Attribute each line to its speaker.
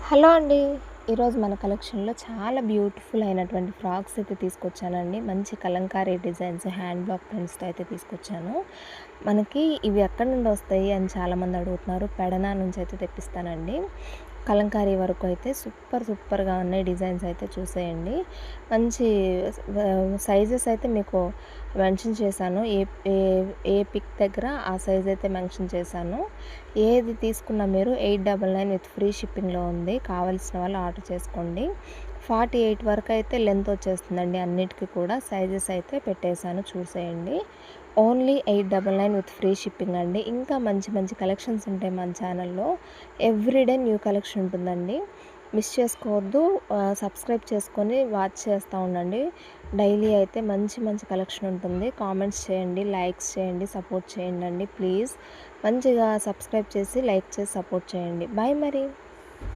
Speaker 1: Hello అండి. ఈరోజు మన కలెక్షన్‌లో చాలా బ్యూటిఫుల్ అయినటువంటి ఫ్రాక్స్ అయితే తీసుకొచ్చానండి. మంచి కలంకారీ డిజైన్స్, హ్యాండ్ బ్లాక్ ప్రింట్స్‌తో అయితే తీసుకొచ్చాను. మనకి ఇవి ఎక్కడి నుండి వస్తాయి అని చాలామంది అడుగుతున్నారు. పెడన నుంచి అయితే తెప్పిస్తానండి. కలంకారీ వరకు అయితే సూపర్‌గా ఉన్నాయి. డిజైన్స్ అయితే చూసేయండి. మంచి సైజెస్ అయితే మీకు మెన్షన్ చేశాను. ఏ ఏ ఏ పిక్ దగ్గర ఆ సైజ్ అయితే మెన్షన్ చేశాను. ఏది తీసుకున్నా మీరు 899 విత్ ఫ్రీ షిప్పింగ్‌లో ఉంది. కావాల్సిన వాళ్ళు ఆర్డర్ చేసుకోండి. 48 వరకైతే లెంత్ వచ్చేస్తుందండి అన్నిటికి కూడా. సైజెస్ అయితే పెట్టేశాను చూసేయండి. ఓన్లీ 899 విత్ ఫ్రీ షిప్పింగ్ అండి. ఇంకా మంచి మంచి కలెక్షన్స్ ఉంటాయి మన ఛానల్‌లో. ఎవ్రీడే న్యూ కలెక్షన్ ఉంటుందండి. మిస్ చేసుకోవద్దు. సబ్స్క్రైబ్ చేసుకొని వాచ్ చేస్తూ ఉండండి. డైలీ అయితే మంచి మంచి కలెక్షన్ ఉంటుంది. కామెంట్స్ చేయండి, లైక్స్ చేయండి, సపోర్ట్ చేయండండి ప్లీజ్. మంచిగా సబ్స్క్రైబ్ చేసి, లైక్ చేసి సపోర్ట్ చేయండి. బాయ్ మరి.